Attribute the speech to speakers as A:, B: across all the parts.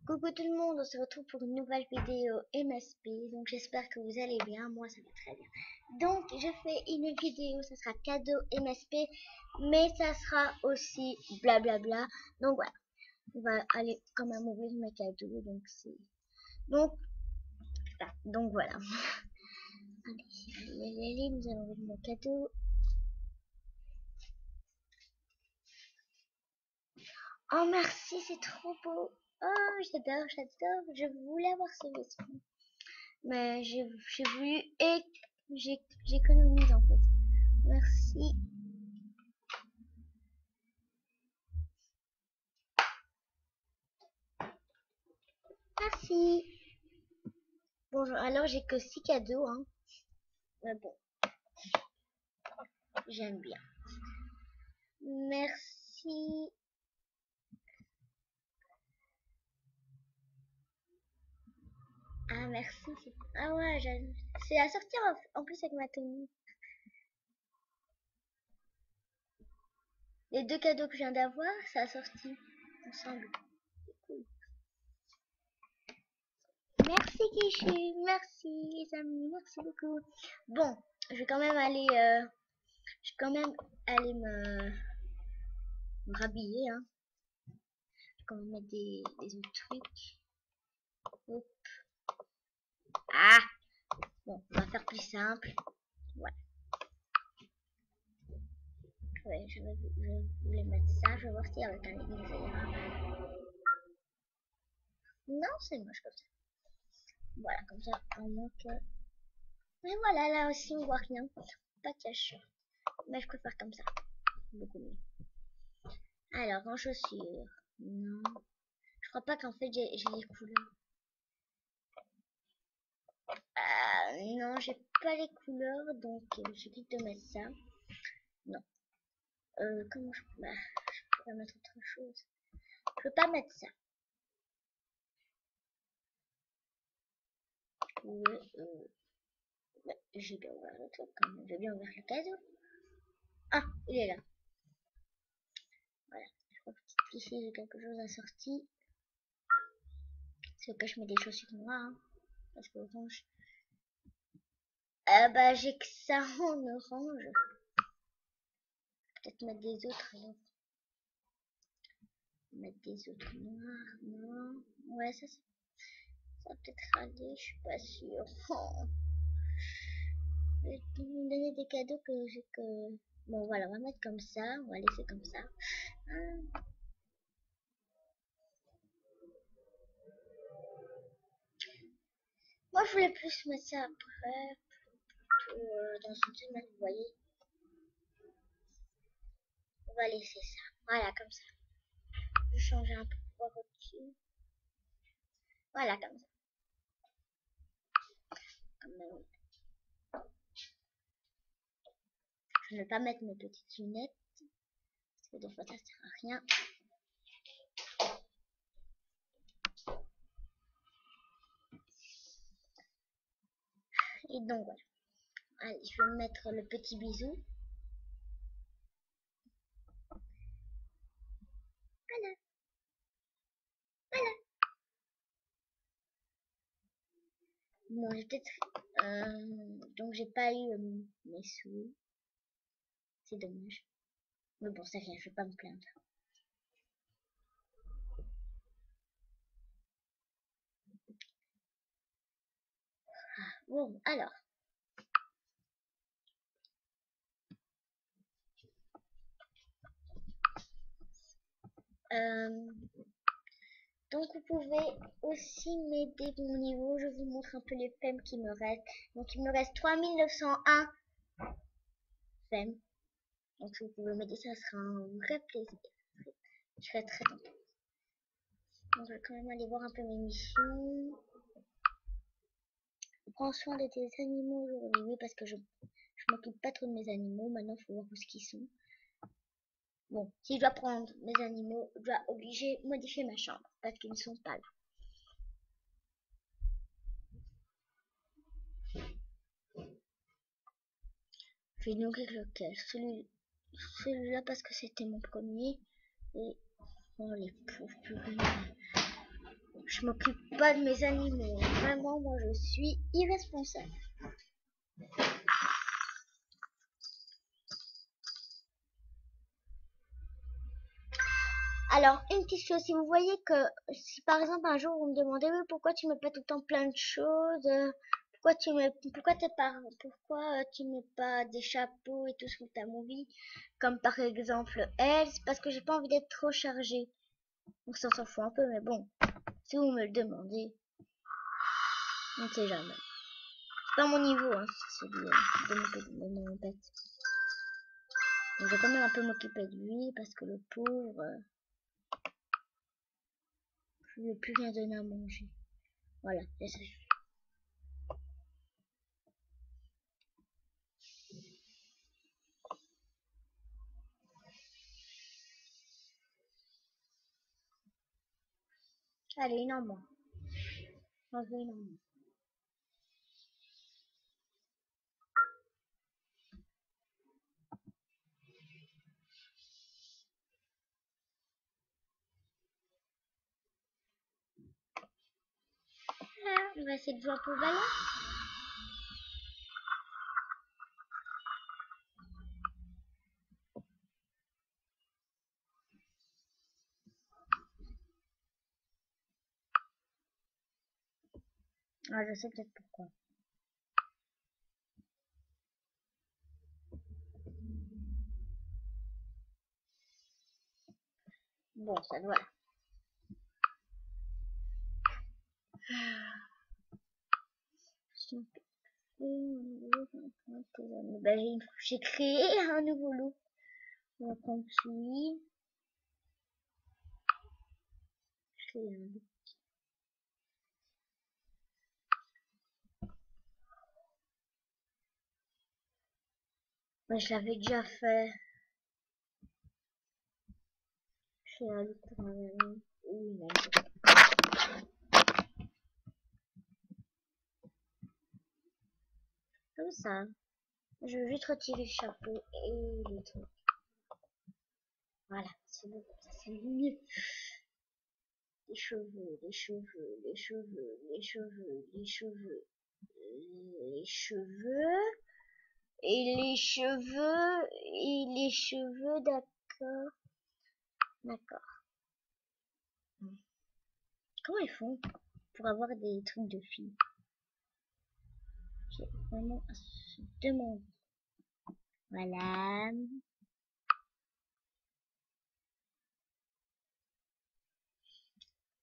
A: Coucou tout le monde, on se retrouve pour une nouvelle vidéo MSP, donc j'espère que vous allez bien, moi ça va très bien. Donc je fais une vidéo, ça sera cadeau MSP, mais ça sera aussi blablabla, donc voilà, on va aller quand même ouvrir mes cadeaux, donc c'est... Donc voilà, allez, nous allons ouvrir nos cadeaux. Oh merci, c'est trop beau. Oh j'adore, je voulais avoir ce vaisseau. Mais j'ai voulu et j'économise en fait. Merci. Merci. Bonjour. Alors j'ai que 6 cadeaux, hein. Mais bon, j'aime bien. Merci. Ah merci. Ah ouais, j'aime. C'est à sortir en plus avec ma tenue. Les deux cadeaux que je viens d'avoir, ça a sorti ensemble. C'est cool. Merci Kichu, merci les amis, merci beaucoup. Bon, je vais quand même aller, me rhabiller, hein. Je vais quand même mettre des autres trucs. Hop. Ah, bon, on va faire plus simple. Ouais. Ouais, je voulais mettre ça. Je vais voir si avec un legging ça ira. Non, c'est moche comme ça. Voilà, comme ça, on manque. Mais voilà, là aussi, on voit rien. Pas de cache. Mais je préfère comme ça. Beaucoup mieux. Alors, en chaussures. Non. Je crois pas qu'en fait, j'ai les couleurs. Non, j'ai pas les couleurs, donc je quitte de mettre ça. Non. Comment je peux... Bah, je peux mettre autre chose. Je peux pas mettre ça. Ouais, bah, j'ai bien ouvert le truc quand même. J'ai bien ouvert le cadeau. Ah, il est là. Voilà. Je crois que ici j'ai quelque chose assorti. C'est que je mets des chaussures noires. Hein, parce que orange. Bah j'ai que ça en orange. Peut-être mettre des autres alors. Mettre des autres noirs. Non. Ouais, ça va peut-être aller. Je suis pas sûre. Oh. Je vais vous donner des cadeaux que... Bon voilà, on va mettre comme ça. On va laisser comme ça. Moi, je voulais plus mettre ça après, dans une semaine, vous voyez. On va laisser ça. Voilà, comme ça. Je vais changer un peu pour voir au-dessus. Voilà, comme ça. Comme même. Je ne vais pas mettre mes petites lunettes, parce que des fois, ça sert à rien. Et donc, voilà. Allez, je vais mettre le petit bisou. Voilà, voilà. Bon, j'ai peut-être... donc, j'ai pas eu mes sous. C'est dommage. Mais bon, c'est rien, je vais pas me plaindre. Bon, alors. Donc vous pouvez aussi m'aider de mon niveau. Je vous montre un peu les femmes qui me restent. Donc il me reste 3901 femmes. Donc si vous pouvez m'aider, ça sera un vrai plaisir. Je serai très contente. Donc je vais quand même aller voir un peu mes missions. Prends soin de tes animaux aujourd'hui. Oui, parce que je m'occupe pas trop de mes animaux. Maintenant, il faut voir où ce qu'ils sont. Bon, si je dois prendre mes animaux, je dois obliger modifier ma chambre parce qu'ils ne sont pas là. Je vais nourrir lequel? Celui-là parce que c'était mon premier. Et oh les pauvres purées. Je Je m'occupe pas de mes animaux. Vraiment, moi, je suis irresponsable. Alors, une petite chose, si vous voyez que, si par exemple un jour vous me demandez, oui, pourquoi tu mets pas tout le temps plein de choses, pourquoi tu mets, pourquoi tu mets pas des chapeaux et tout sur ta movie, comme par exemple elle, c'est parce que j'ai pas envie d'être trop chargée. Donc ça s'en fout un peu, mais bon, si vous me le demandez, on ne sait jamais. C'est pas mon niveau, hein, c'est celui de mon pet. Donc, je vais quand même un peu m'occuper de lui, parce que le pauvre, je lui ai plus rien donné à manger. Voilà, c'est ça. Allez, une en moins. J'en veux une en moins. Voilà, on va essayer de voir pour le ballon. Ah, je sais peut-être pourquoi. Bon, ça doit. Ben, j'ai créé un nouveau lot. On va prendre celui. Créer un lot. Ben, je l'avais déjà fait. Créer un lot pour un ami. Oui, comme ça. Je vais juste retirer le chapeau et les trucs. Voilà, c'est bon, ça c'est mieux. Les cheveux, les cheveux, les cheveux, les cheveux, les cheveux, les cheveux, et les cheveux, et les cheveux, d'accord, d'accord. Comment ils font pour avoir des trucs de filles? J'ai vraiment à se demander. Voilà.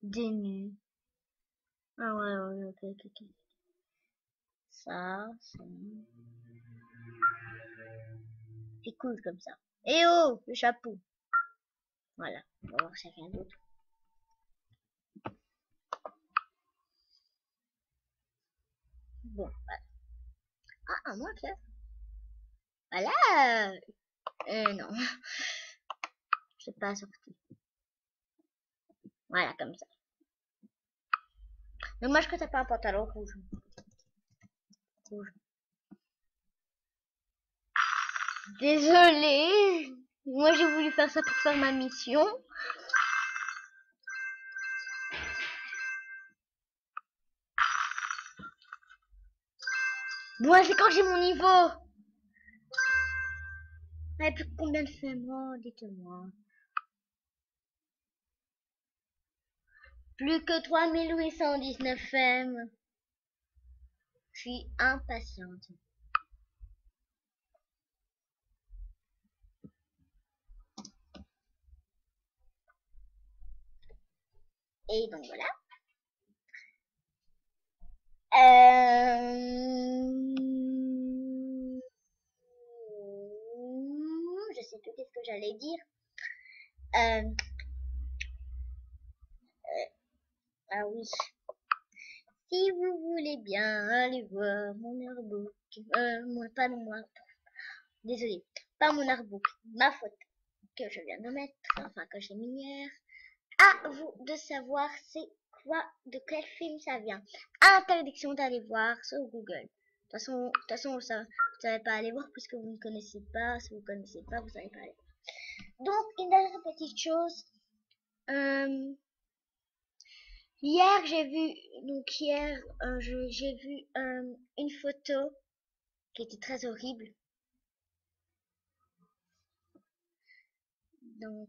A: Des nus. Ah ouais, ouais, ok, ok, ok. Ça. C'est cool comme ça. Eh oh, le chapeau. Voilà, on va voir chacun d'autre. Bon, voilà. Ah, moi, Claire. Voilà. Non, c'est pas sorti. Voilà, comme ça. Dommage que t'as pas un pantalon rouge. Rouge. Désolée. Moi, j'ai voulu faire ça pour faire ma mission. Bon, c'est quand j'ai mon niveau. Et puis combien de femmes, dites-moi. Plus que 3819 femmes. Je suis impatiente. Et donc voilà. Je sais plus qu'est-ce que j'allais dire. Euh, ah oui. Si vous voulez bien aller voir mon artbook, pas mon artbook, désolé, pas mon artbook, ma photo que je viens de mettre, enfin que j'ai mis hier. À vous de savoir c'est quoi, de quel film ça vient. Interdiction d'aller voir sur Google. De toute façon, vous savez pas aller voir puisque vous ne connaissez pas. Si vous connaissez pas, vous savez pas aller voir. Donc, une dernière petite chose. Hier, j'ai vu une photo qui était très horrible. Donc,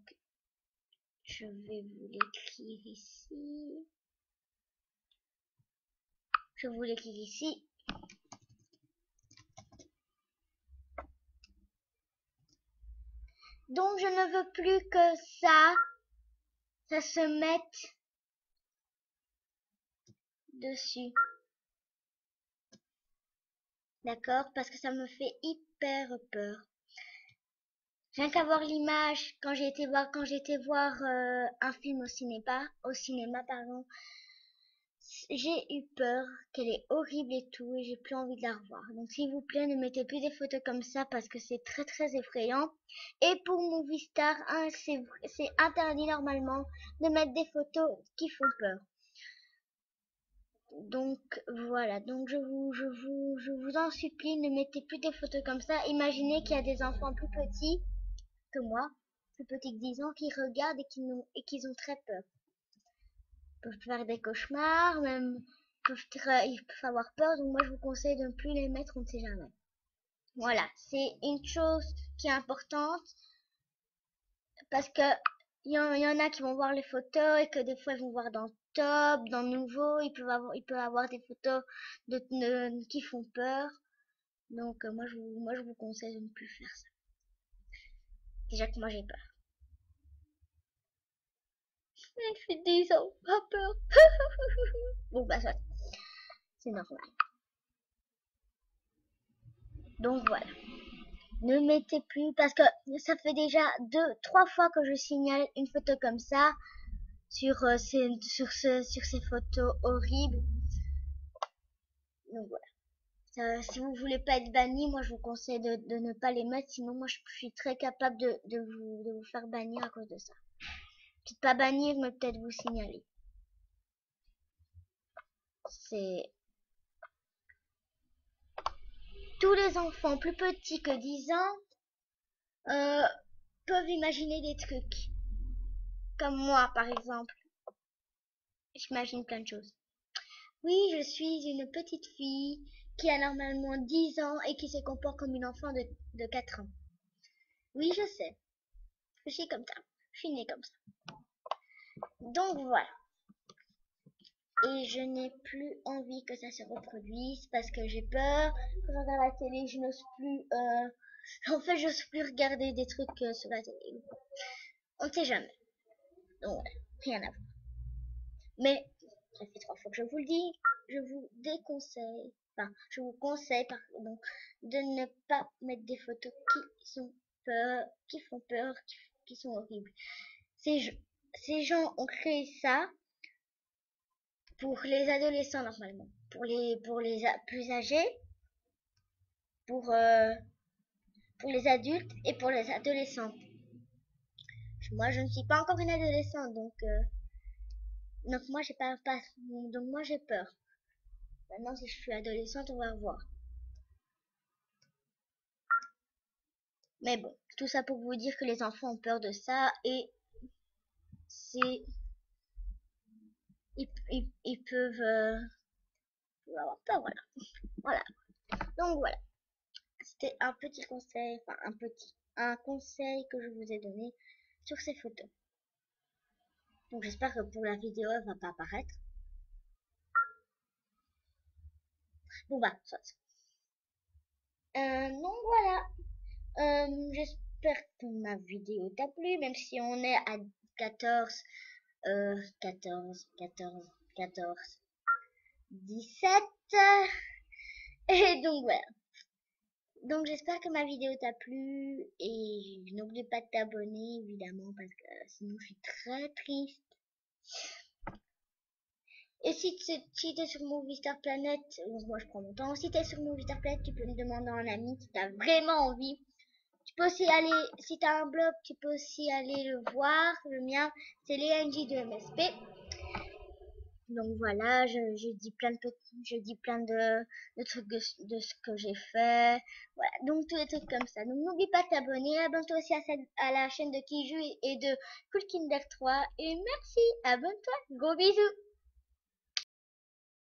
A: je vais vous l'écrire ici. Je vous l'écris ici. Donc, je ne veux plus que ça se mette dessus. D'accord? Parce que ça me fait hyper peur. Rien qu'à voir l'image, quand j'ai été voir un film au cinéma, pardon, j'ai eu peur qu'elle est horrible et tout, et j'ai plus envie de la revoir. Donc s'il vous plaît, ne mettez plus des photos comme ça parce que c'est très très effrayant. Et pour Movistar, hein, c'est interdit normalement de mettre des photos qui font peur. Donc voilà, donc je vous en supplie, ne mettez plus des photos comme ça. Imaginez qu'il y a des enfants plus petits que moi, plus petits que 10 ans, qui regardent et qui ont très peur. Ils peuvent faire des cauchemars, même ils peuvent avoir peur, donc moi je vous conseille de ne plus les mettre, on ne sait jamais. Voilà, c'est une chose qui est importante, parce que il y en a qui vont voir les photos et que des fois ils vont voir dans Top, dans Nouveau, ils peuvent avoir des photos qui font peur. Donc moi je vous conseille de ne plus faire ça. Déjà que moi j'ai peur. Je suis 10 ans, pas peur. Bon bah ça, c'est normal. Donc voilà. Ne mettez plus parce que ça fait déjà 2, 3 fois que je signale une photo comme ça sur ces photos horribles. Donc voilà. Si vous voulez pas être banni, moi je vous conseille de ne pas les mettre, sinon moi je suis très capable de vous faire bannir à cause de ça. Peut-être pas bannir, mais peut-être vous signaler. C'est tous les enfants plus petits que 10 ans peuvent imaginer des trucs. Comme moi par exemple. J'imagine plein de choses. Oui, je suis une petite fille qui a normalement 10 ans et qui se comporte comme une enfant de 4 ans. Oui, je sais. Je suis comme ça. Je suis née comme ça. Donc voilà. Et je n'ai plus envie que ça se reproduise parce que j'ai peur. Quand je regarde la télé, je n'ose plus... En fait, j'ose plus regarder des trucs sur la télé. On ne sait jamais. Donc voilà. Rien à voir. Mais, ça fait 3 fois que je vous le dis, je vous déconseille, enfin, je vous conseille, pardon, de ne pas mettre des photos qui font peur, qui sont horribles. Ces gens ont créé ça pour les adolescents normalement, pour les plus âgés, pour, euh, pour les adultes et pour les adolescents. Moi, je ne suis pas encore une adolescente, donc moi donc moi j'ai peur. Maintenant, si je suis adolescente, on va voir. Mais bon, tout ça pour vous dire que les enfants ont peur de ça et c'est ils peuvent avoir peur, voilà. Voilà. Donc voilà, c'était un petit conseil, enfin un conseil que je vous ai donné sur ces photos. Donc j'espère que pour la vidéo, elle va pas apparaître. Bon bah, soit. Donc voilà. J'espère que ma vidéo t'a plu, même si on est à 14, 17. Et donc voilà. Donc j'espère que ma vidéo t'a plu et n'oublie pas de t'abonner évidemment parce que sinon je suis très triste. Et si t'es sur Movistar Planet, donc moi je prends mon temps, si t'es sur Movistar Planet, tu peux me demander en ami si t'as vraiment envie. Tu peux aussi aller, si t'as un blog, tu peux aussi aller le voir. Le mien, c'est les NJ de MSP. Donc voilà, je dis plein de trucs de ce que j'ai fait. Voilà, donc tous les trucs comme ça. Donc n'oublie pas de t'abonner, abonne-toi aussi à la chaîne de Kiju et de Cool Kinder 3. Et merci, abonne-toi, gros bisous.